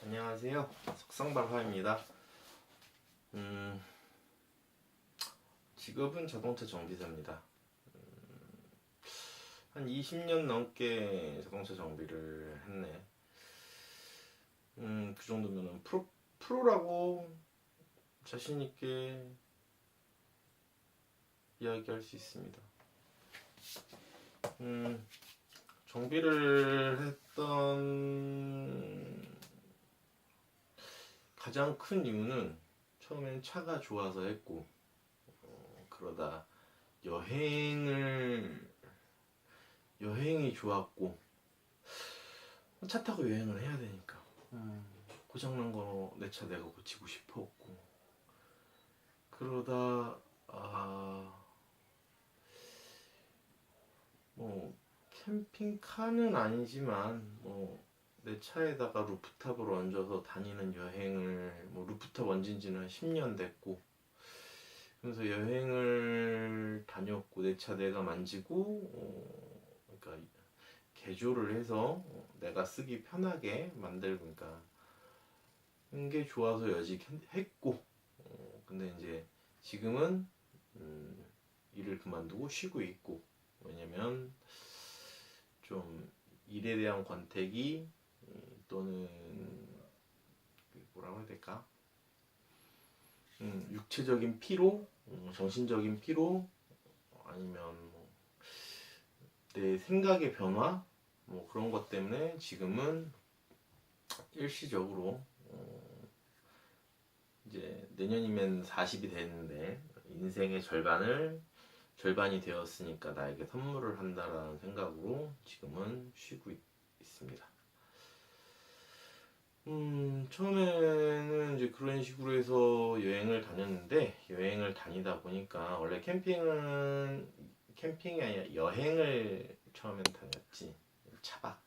안녕하세요. 석성발화입니다. 직업은 자동차 정비사입니다. 한 20년 넘게 자동차 정비를 했네. 그 정도면은 프로라고 자신있게 이야기할 수 있습니다. 정비를 했던 가장 큰 이유는 처음엔 차가 좋아서 했고, 그러다 여행이 좋았고, 차 타고 여행을 해야 되니까 고장난 거 내 차 내가 고치고 싶었고, 그러다 뭐 캠핑카는 아니지만 내 차에다가 루프탑을 얹어서 다니는 여행을, 루프탑 얹은 지는 한 10년 됐고, 그래서 여행을 다녔고, 내 차 내가 만지고, 그러니까 개조를 해서 내가 쓰기 편하게 만들고, 그러니까 게 좋아서 여직했고, 근데 이제 지금은 일을 그만두고 쉬고 있고, 왜냐면 좀 일에 대한 권태기, 또는 뭐라고 해야 될까, 육체적인 피로, 정신적인 피로, 아니면 내 생각의 변화, 그런 것 때문에 지금은 일시적으로 이제 내년이면 40이 되는데 인생의 절반이 되었으니까 나에게 선물을 한다라는 생각으로 지금은 쉬고 있습니다. 처음에는 이제 그런 식으로 해서 여행을 다녔는데, 여행을 다니다 보니까, 원래 캠핑이 아니라 여행을 처음엔 다녔지. 차박.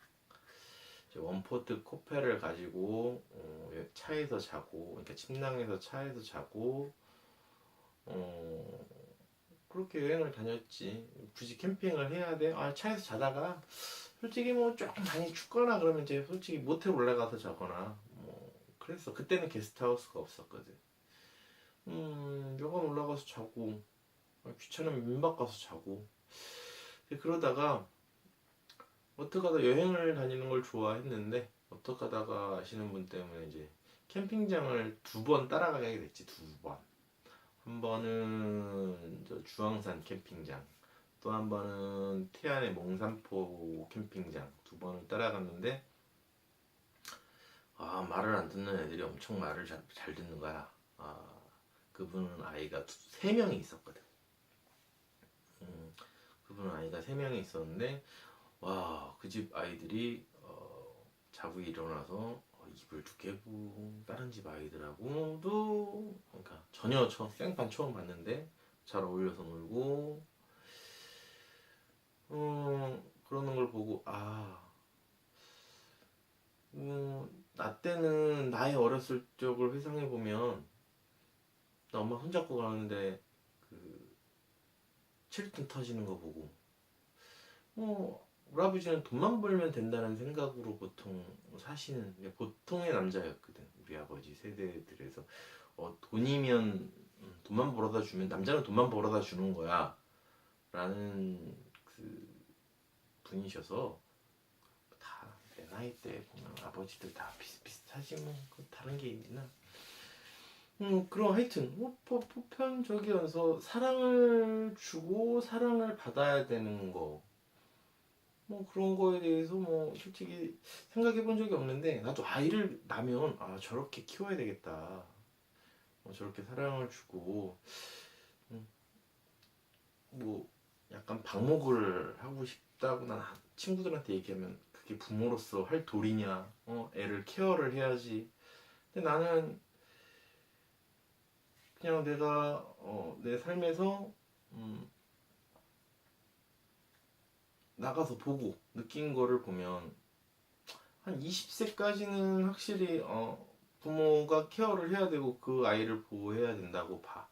원포트 코페를 가지고 차에서 자고, 그러니까 침낭에서 차에서 자고, 그렇게 여행을 다녔지. 굳이 캠핑을 해야 돼? 차에서 자다가 솔직히 조금 많이 춥거나 그러면 이제 솔직히 모텔 올라가서 자거나 그랬어. 그때는 게스트하우스가 없었거든. 여관 올라가서 자고, 귀찮으면 민박 가서 자고. 그러다가 어떻게 하다 여행을 다니는 걸 좋아했는데, 어떻게 하다가 아시는 분 때문에 이제 캠핑장을 2번 따라가게 됐지. 2번. 한 번은 저 주황산 캠핑장, 또 한 번은 태안의 몽산포 캠핑장, 2번을 따라갔는데, 말을 안 듣는 애들이 엄청 말을 잘 듣는 거야. 그분은 아이가 3명이 있었거든. 그분은 아이가 3명이 있었는데, 그 집 아이들이 자고 일어나서 이불 두개고, 다른 집 아이들하고도, 그러니까 전혀 생판 처음 봤는데 잘 어울려서 놀고, 그러는 걸 보고, 나 때는, 나의 어렸을 적을 회상해 보면, 나 엄마 손잡고 가는데 그 7등 터지는 거 보고, 우리 아버지는 돈만 벌면 된다는 생각으로 보통 사시는 보통의 남자였거든. 우리 아버지 세대들에서 돈이면, 돈만 벌어다 주면, 남자는 돈만 벌어다 주는 거야 라는 그 분이셔서, 다 내 나이 때 보면 아버지들 다 비슷비슷하지, 다른 게 있나. 그럼 하여튼 보편적이어서 사랑을 주고 사랑을 받아야 되는 거, 그런 거에 대해서 솔직히 생각해 본 적이 없는데, 나도 아이를 낳으면 저렇게 키워야 되겠다, 저렇게 사랑을 주고, 약간 방목을 하고 싶다고 난 친구들한테 얘기하면, 그게 부모로서 할 도리냐, 애를 케어를 해야지. 근데 나는 그냥 내가 내 삶에서 나가서 보고 느낀 거를 보면, 한 20세까지는 확실히 부모가 케어를 해야 되고 그 아이를 보호해야 된다고 봐.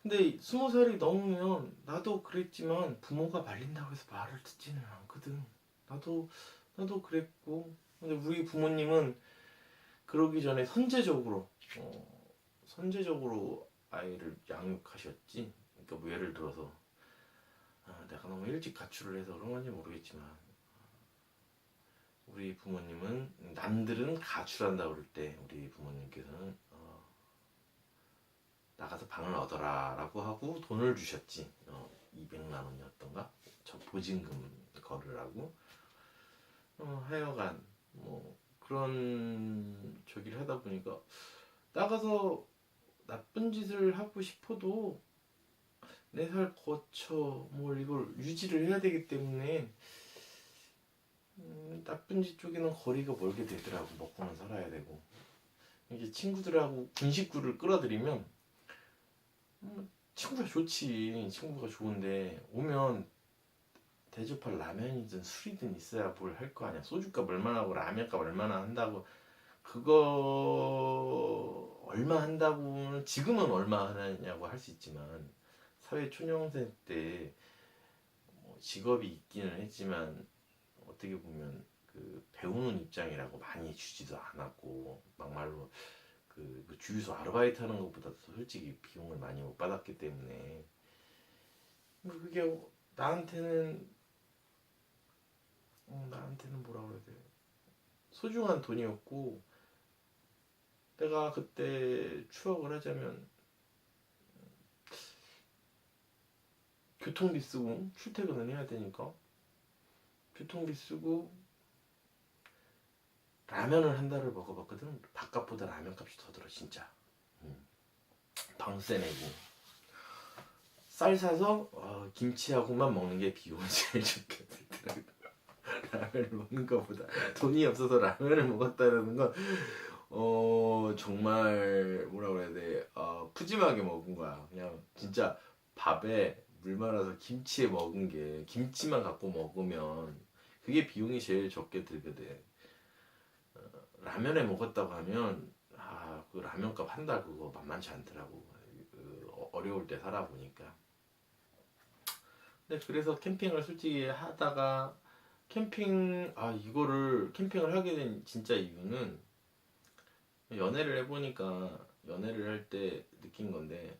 근데 20살이 넘으면, 나도 그랬지만 부모가 말린다고 해서 말을 듣지는 않거든. 나도 그랬고. 근데 우리 부모님은 그러기 전에 선제적으로 아이를 양육하셨지. 그러니까 뭐 예를 들어서 내가 너무 일찍 가출을 해서 그런 건지 모르겠지만 우리 부모님은 남들은 가출한다 그럴 때 우리 부모님께서는 나가서 방을 얻어라 라고 하고 돈을 주셨지. 200만 원이었던가? 저 보증금 걸으라고. 하여간 뭐 그런 저기를 하다 보니까 나가서 나쁜 짓을 하고 싶어도 내 살 거쳐 뭘 이걸 유지를 해야 되기 때문에 나쁜 짓 쪽에는 거리가 멀게 되더라고. 먹고는 살아야 되고. 이게 친구들하고 군식구를 끌어들이면 친구가 좋지. 친구가 좋은데 오면 대접할 라면이든 술이든 있어야 뭘 할 거 아니야. 소주값 얼마나 하고 라면값 얼마나 한다고. 그거 얼마 한다고는 지금은 얼마 하냐고 할 수 있지만 사회 초년생 때 직업이 있기는 했지만 어떻게 보면 그 배우는 입장이라고 많이 주지도 않았고 막말로 그 주유소 아르바이트 하는 것보다 솔직히 비용을 많이 못 받았기 때문에 그게 나한테는 뭐라 그래야 돼, 소중한 돈이었고 내가 그때 추억을 하자면 교통비 쓰고 출퇴근을 해야 되니까 교통비 쓰고 라면을 한 달을 먹어봤거든. 밥값보다 라면 값이 더 들어 진짜. 방세 내고 쌀 사서 김치하고만 먹는 게 비용이 제일 좋게 들더라고. 라면을 먹는 것보다 돈이 없어서 라면을 먹었다는 건 정말 뭐라 그래야 돼, 푸짐하게 먹은 거야. 그냥 진짜 밥에 물 말아서 김치에 먹은 게 김치만 갖고 먹으면 그게 비용이 제일 적게 들거든. 라면에 먹었다고 하면 그 라면값 한 달 그거 만만치 않더라고. 어려울 때 살아보니까. 근데 그래서 캠핑을 솔직히 하다가 이거를 캠핑을 하게 된 진짜 이유는 연애를 해보니까 연애를 할 때 느낀 건데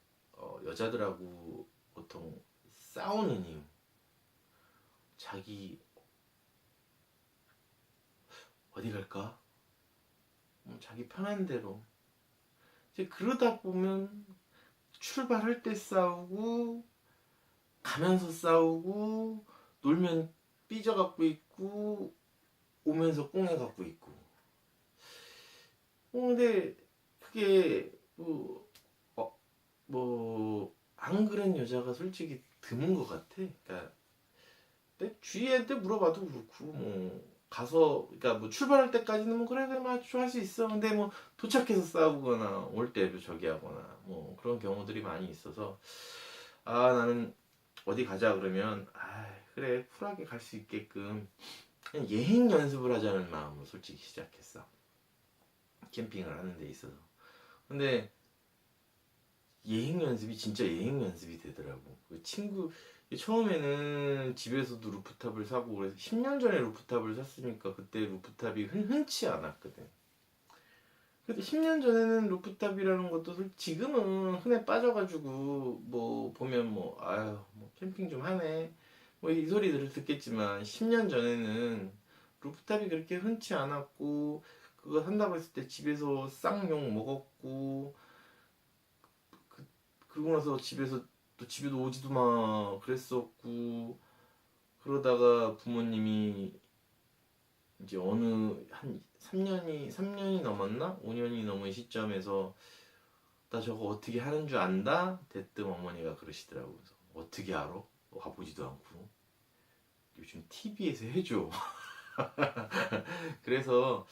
여자들하고 보통 싸우는 이유, 자기 어디 갈까? 자기 편한 대로 이제 그러다 보면 출발할 때 싸우고 가면서 싸우고 놀면 삐져갖고 있고 오면서 꽁해갖고 있고. 근데 그게 안 그런 여자가 솔직히 드문 것 같아. 그러니까 내 주위한테 물어봐도 그렇고 가서 그러니까 출발할 때까지는 그래 맞춰 할 수 있어. 근데 도착해서 싸우거나 올 때도 저기 하거나 그런 경우들이 많이 있어서 나는 어디 가자 그러면 그래 쿨하게 갈 수 있게끔 그냥 예행 연습을 하자는 마음으로 솔직히 시작했어. 캠핑을 하는 데 있어서. 근데 예행 연습이 진짜 예행 연습이 되더라고. 그 친구 처음에는 집에서도 루프탑을 사고 그래서 10년 전에 루프탑을 샀으니까 그때 루프탑이 흔치 않았거든. 근데 10년 전에는 루프탑이라는 것도 지금은 흔해 빠져가지고 보면 캠핑 좀 하네 이 소리들을 듣겠지만 10년 전에는 루프탑이 그렇게 흔치 않았고 그거 산다고 했을 때 집에서 쌍욕 먹었고 그러고 나서 집에도 오지도 마 그랬었고 그러다가 부모님이 이제 어느 한 3년이 넘었나? 5년이 넘은 시점에서 나 저거 어떻게 하는 줄 안다? 대뜸 어머니가 그러시더라고. 그래서 어떻게 알아? 와보지도 않고 요즘 TV에서 해줘. 그래서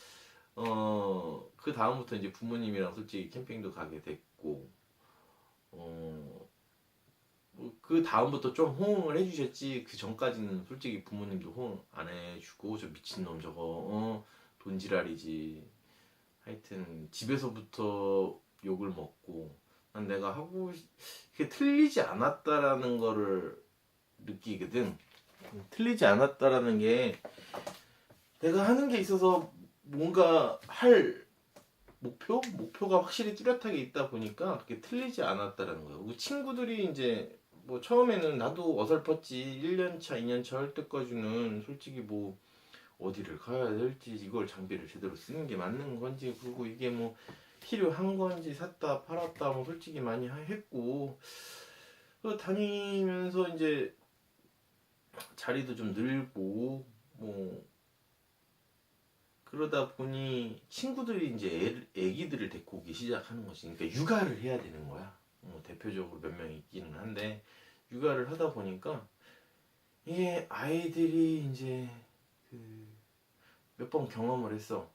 그 다음부터 이제 부모님이랑 솔직히 캠핑도 가게 됐고 그 다음부터 좀 호응을 해주셨지. 그 전까지는 솔직히 부모님도 호응 안 해주고 저 미친놈 저거 돈지랄이지. 하여튼 집에서부터 욕을 먹고 난 내가 그게 틀리지 않았다라는 거를 느끼거든. 틀리지 않았다라는 게 내가 하는 게 있어서 뭔가 할 목표가 확실히 뚜렷하게 있다 보니까 그게 틀리지 않았다라는 거예요. 그 친구들이 이제 뭐 처음에는 나도 어설펐지. 1년차, 2년차 할 때까지는 솔직히 뭐 어디를 가야 될지 이걸 장비를 제대로 쓰는 게 맞는 건지 그리고 이게 뭐 필요한 건지 샀다 팔았다 뭐 솔직히 많이 했고 다니면서 이제 자리도 좀 늘고 뭐 그러다 보니 친구들이 이제 애기들을 데리고 오기 시작하는 거지. 그러니까 육아를 해야 되는 거야. 대표적으로 몇 명 있기는 한데 육아를 하다 보니까 이게 아이들이 이제 그 몇 번 경험을 했어.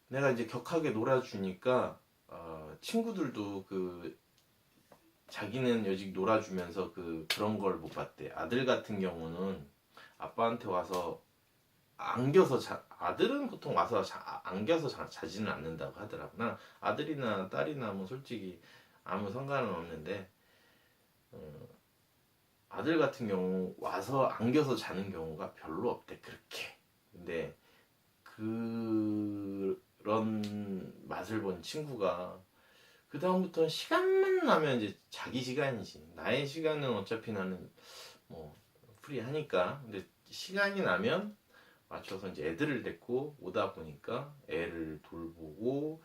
내가 이제 격하게 놀아주니까 친구들도 그 자기는 여직 놀아주면서 그런 걸 못 봤대. 아들 같은 경우는 아빠한테 와서 아들은 보통 와서 안겨서 자지는 않는다고 하더라고. 나 아들이나 딸이나 뭐 솔직히 아무 상관은 없는데 아들 같은 경우 와서 안겨서 자는 경우가 별로 없대. 그렇게. 근데 그런 맛을 본 친구가 그 다음부터는 시간만 나면 이제 자기 시간이지. 나의 시간은 어차피 나는 뭐 프리하니까. 근데 시간이 나면 맞춰서 이제 애들을 데리고 오다 보니까 애를 돌보고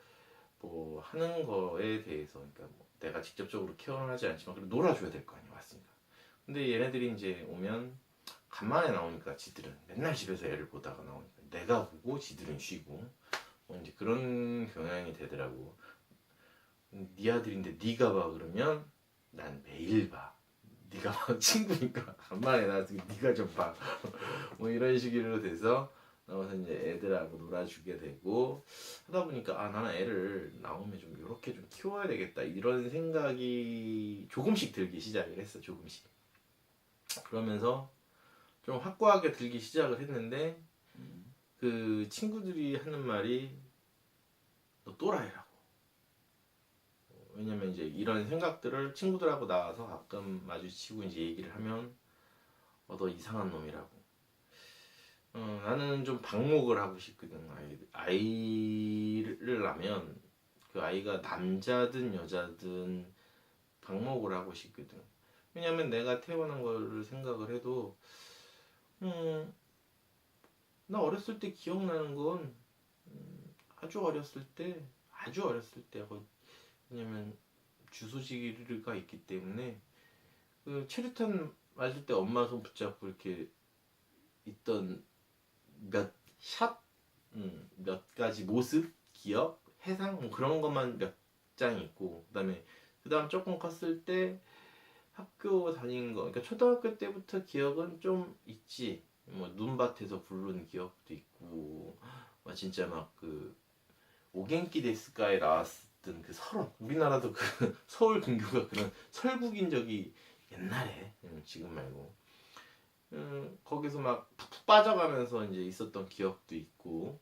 뭐 하는 거에 대해서 그러니까 뭐 내가 직접적으로 케어는 하지 않지만 그래도 놀아줘야 될 거 아니야. 왔으니까. 근데 얘네들이 이제 오면 간만에 나오니까 지들은 맨날 집에서 애를 보다가 나오니까 내가 보고 지들은 쉬고 뭐 이제 그런 경향이 되더라고. 네 아들인데 네가 봐 그러면 난 매일 봐. 네가 봐 친구니까 간만에 나와서 네가 좀 봐. 뭐 이런 식으로 돼서 나와서 이제 애들하고 놀아주게 되고 하다 보니까 나는 애를 나오면 좀 이렇게 좀 키워야 되겠다 이런 생각이 조금씩 들기 시작을 했어. 조금씩. 그러면서 좀 확고하게 들기 시작을 했는데 그 친구들이 하는 말이 너 또라이라고. 왜냐면 이제 이런 생각들을 친구들하고 나와서 가끔 마주치고 이제 얘기를 하면 너 이상한 놈이라고. 나는 좀 방목을 하고 싶거든. 아이를 낳으면 그 아이가 남자든 여자든 방목을 하고 싶거든. 왜냐면 내가 태어난 거를 생각을 해도 나 어렸을 때 기억나는 건 아주 어렸을 때 하고 왜냐면 주소지가 있기 때문에 그 체류탄 맞을 때 엄마 손 붙잡고 이렇게 있던 몇 샷, 몇 가지 모습, 기억, 해상 뭐 그런 것만 몇 장 있고 그다음 조금 컸을 때 학교 다닌 거 그러니까 초등학교 때부터 기억은 좀 있지. 뭐 눈밭에서 부른 기억도 있고 진짜 막 그 오겐키 데스카에 나왔던 그 설원 우리나라도 그 서울 근교가 그런 설국인 적이 옛날에 지금 말고 거기서 막 푹푹 빠져가면서 이제 있었던 기억도 있고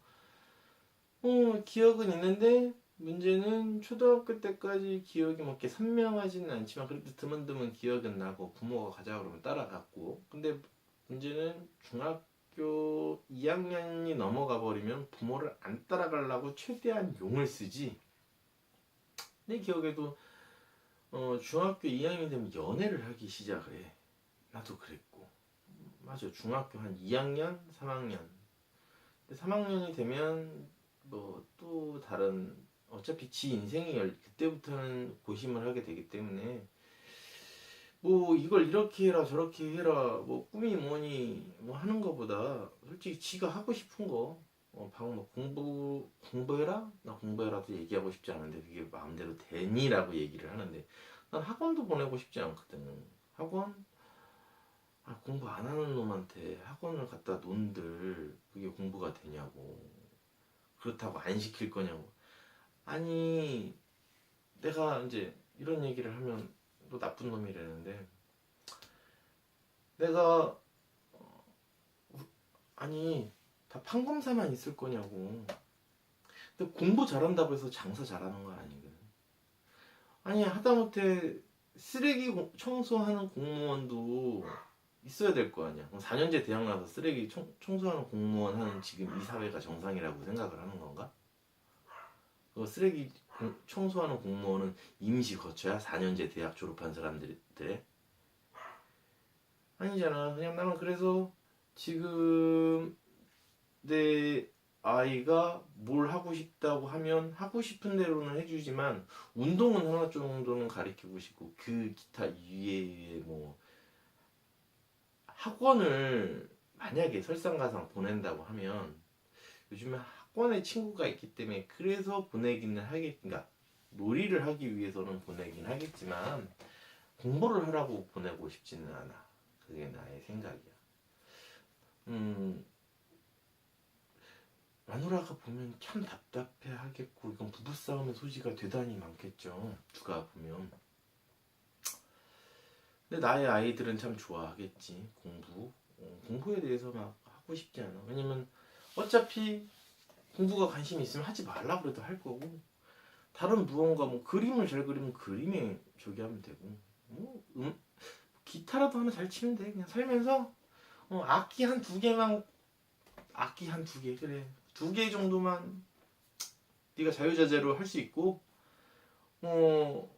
기억은 있는데 문제는 초등학교 때까지 기억이 뭐 이렇게 선명하지는 않지만 그래도 드문드문 기억은 나고 부모가 가자 그러면 따라갔고 근데 문제는 중학교 2학년이 넘어가 버리면 부모를 안 따라가려고 최대한 용을 쓰지. 내 기억에도 중학교 2학년이 되면 연애를 하기 시작을 해. 나도 그랬고 맞아. 중학교 한 2학년, 3학년. 근데 3학년이 되면 뭐 또 다른 어차피 지 인생이 그때부터는 고심을 하게 되기 때문에 뭐 이걸 이렇게 해라 저렇게 해라 뭐 꿈이 뭐니 뭐 하는 거보다 솔직히 지가 하고 싶은 거 방금 뭐 공부해라? 나 공부해라도 얘기하고 싶지 않은데 그게 마음대로 되니라고 얘기를 하는데 난 학원도 보내고 싶지 않거든. 학원? 공부 안 하는 놈한테 학원을 갖다 논들 그게 공부가 되냐고. 그렇다고 안 시킬 거냐고. 아니 내가 이제 이런 얘기를 하면 너 나쁜 놈이라는데 내가 아니 다 판검사만 있을 거냐고. 근데 공부 잘한다고 해서 장사 잘하는 거 아니거든. 아니 하다못해 쓰레기 청소하는 공무원도 있어야 될 거 아니야. 그럼 4년제 대학 나서 쓰레기 청소하는 공무원 하는 지금 이 사회가 정상이라고 생각을 하는 건가? 그 쓰레기 청소하는 공무원은 임시 거쳐야 4년제 대학 졸업한 사람들의 아니잖아. 그냥 나는 그래서 지금 내 아이가 뭘 하고 싶다고 하면 하고 싶은 대로는 해주지만 운동은 하나 정도는 가르치고 싶고 그 기타 이외에 뭐 학원을 만약에 설상가상 보낸다고 하면 요즘에 학원에 친구가 있기 때문에 그래서 보내기는 하겠, 그러니까 놀이를 하기 위해서는 보내긴 하겠지만 공부를 하라고 보내고 싶지는 않아. 그게 나의 생각이야. 음, 마누라가 보면 참 답답해 하겠고 이건 부부싸움의 소지가 대단히 많겠죠. 누가 보면. 근데 나의 아이들은 참 좋아하겠지. 공부에 대해서 막 하고 싶지 않아. 왜냐면 어차피 공부가 관심이 있으면 하지 말라 그래도 할 거고 다른 무언가 뭐 그림을 잘 그리면 그림에 저기 하면 되고 뭐 기타라도 하나 잘 치면 돼. 그냥 살면서 악기 한 두 개만 악기 한 두 개 그래 두 개 정도만 네가 자유자재로 할 수 있고 어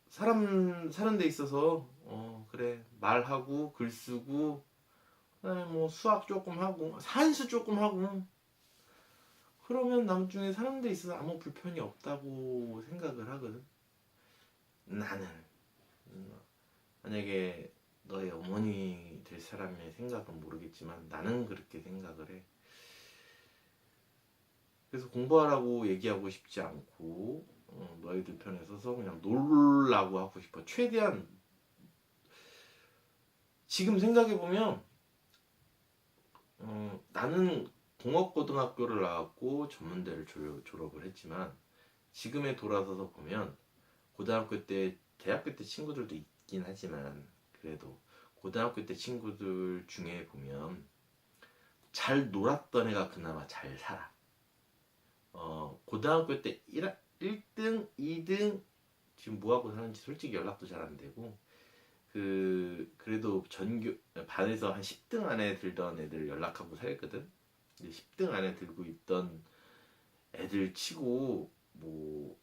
사람 사는 데 있어서 그래 말하고 글 쓰고 그다음에 뭐 수학 조금 하고 산수 조금 하고 그러면 나중에 사는 데 있어서 아무 불편이 없다고 생각을 하거든. 나는 만약에 너의 어머니 될 사람의 생각은 모르겠지만 나는 그렇게 생각을 해. 그래서 공부하라고 얘기하고 싶지 않고 너희들 편에 서서 그냥 놀라고 하고 싶어. 최대한 지금 생각해보면 나는 공업고등학교를 나왔고 전문대를 졸업을 했지만 지금에 돌아서서 보면 고등학교 때 대학교 때 친구들도 있긴 하지만 그래도 고등학교 때 친구들 중에 보면 잘 놀았던 애가 그나마 잘 살아. 고등학교 때 1등, 2등 지금 뭐하고 사는지 솔직히 연락도 잘 안 되고 그래도 반에서 한 10등 안에 들던 애들 연락하고 살거든. 10등 안에 들고 있던 애들 치고 뭐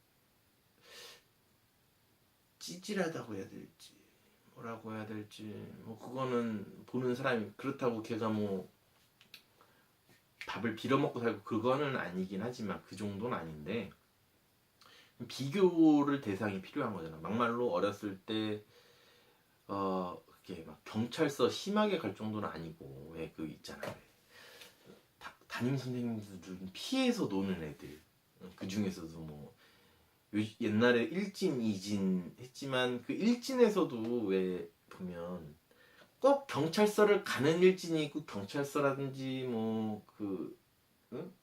찌질하다고 해야 될지 뭐라고 해야 될지 뭐 그거는 보는 사람이 그렇다고 걔가 뭐 밥을 빌어먹고 살고 그거는 아니긴 하지만 그 정도는 아닌데 비교를 대상이 필요한 거잖아. 막말로 어렸을 때 그게 막 경찰서 심하게 갈 정도는 아니고 왜 그 있잖아. 담임 선생님들은 피해서 노는 애들 그 중에서도 뭐 옛날에 일진, 이진 했지만 그 일진에서도 왜 보면 꼭 경찰서를 가는 일진이 있고 경찰서라든지 뭐그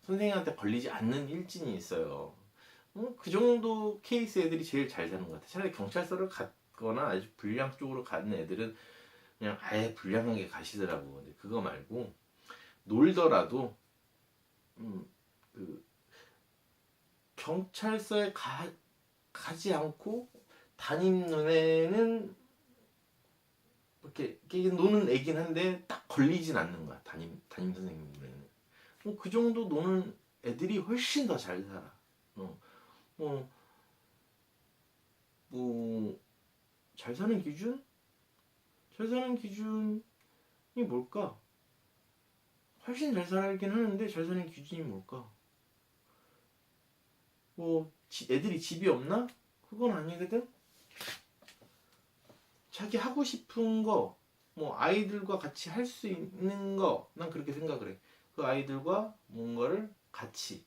선생님한테 걸리지 않는 일진이 있어요. 그 정도 케이스 애들이 제일 잘 사는 것 같아. 차라리 경찰서를 갔거나 아주 불량 쪽으로 가는 애들은 그냥 아예 불량하게 가시더라고. 근데 그거 말고 놀더라도 그 경찰서에 가지 않고 담임 눈에는 이렇게 노는 애긴 한데 딱 걸리진 않는 거야. 담임 선생님 눈에는. 그 정도 노는 애들이 훨씬 더 잘 살아. 뭐, 뭐, 잘 사는 기준? 잘 사는 기준이 뭘까? 훨씬 잘 살긴 하는데 잘 사는 기준이 뭘까? 뭐 애들이 집이 없나? 그건 아니거든. 자기 하고 싶은 거, 뭐 아이들과 같이 할 수 있는 거, 난 그렇게 생각을 해. 그 아이들과 뭔가를 같이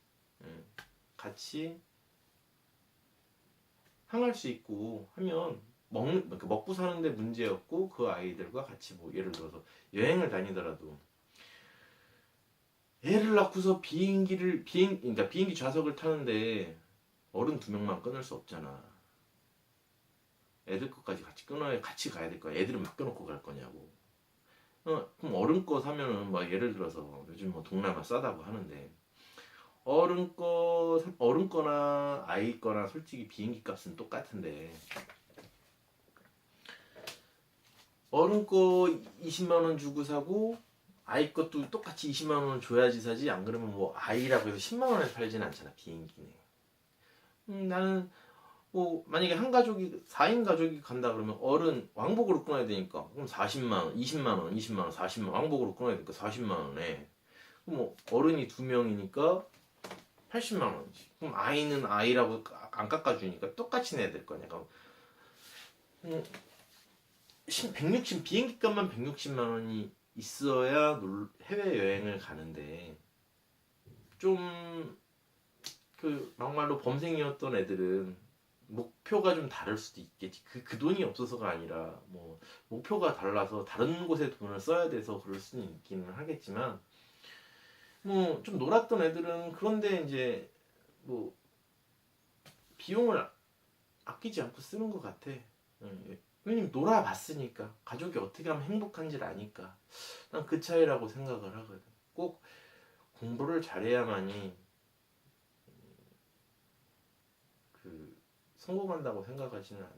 항할 수 있고 하면 먹고 사는데 문제 없고 그 아이들과 같이 뭐 예를 들어서 여행을 다니더라도 애를 낳고서 그러니까 비행기 좌석을 타는데 어른 두 명만 끊을 수 없잖아. 애들 것까지 같이 끊어야 같이 가야 될 거야. 애들은 맡겨놓고 갈 거냐고. 그럼 어른 거 사면은 막 예를 들어서 요즘 뭐 동남아 싸다고 하는데 어른 거나 아이 거나 솔직히 비행기 값은 똑같은데 어른 거 20만 원 주고 사고 아이 것도 똑같이 20만 원 줘야지 사지. 안 그러면 뭐 아이라고 해서 10만 원에 팔진 않잖아 비행기는. 나는 뭐 만약에 한 가족이 4인 가족이 간다 그러면 어른 왕복으로 끊어야 되니까 그럼 40만 원, 20만 원, 20만 원, 40만 원 왕복으로 끊어야 되니까 40만 원에 뭐 어른이 2명이니까 80만 원이지. 그럼 아이는 아이라고 안 깎아주니까 똑같이 내야 될 거냐. 그럼 160 비행기 값만 160만 원이 있어야 해외 여행을 가는데 좀 그 막말로 범생이었던 애들은 목표가 좀 다를 수도 있겠지. 그 돈이 없어서가 아니라 뭐 목표가 달라서 다른 곳에 돈을 써야 돼서 그럴 수는 있기는 하겠지만 뭐 좀 놀았던 애들은 그런데 이제 뭐 비용을 아끼지 않고 쓰는 것 같아. 왜냐면 놀아봤으니까 가족이 어떻게 하면 행복한지를 아니까 난 그 차이라고 생각을 하거든. 꼭 공부를 잘해야만이 그 성공한다고 생각하지는 않아.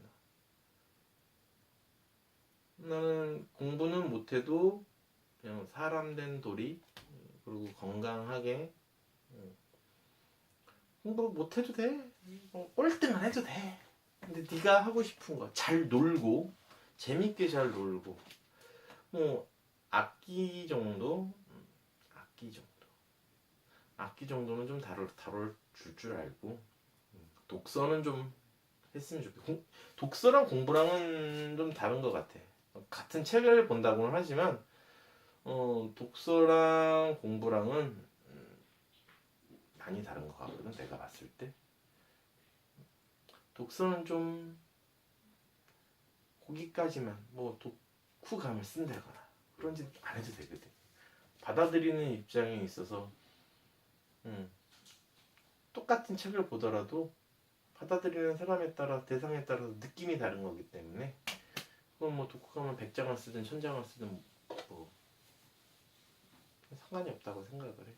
나는 공부는 못해도 그냥 사람 된 도리 그리고 건강하게 공부 못해도 돼. 꼴등만 해도 돼. 근데 네가 하고 싶은 거 잘 놀고 재밌게 잘 놀고 뭐 악기 정도 악기 정도는 좀 다룰 줄 알고 독서는 좀 했으면 좋겠고 독서랑 공부랑은 좀 다른 것 같아. 같은 책을 본다고는 하지만 독서랑 공부랑은 많이 다른 것 같거든. 내가 봤을 때 독서는 좀 거기까지만 뭐 독후감을 쓴다거나 그런 짓 안 해도 되거든. 받아들이는 입장에 있어서 똑같은 책을 보더라도 받아들이는 사람에 따라 대상에 따라서 느낌이 다른 거기 때문에 그건 뭐 독후감을 100장을 쓰든 1000장을 쓰든 뭐 상관이 없다고 생각을 해.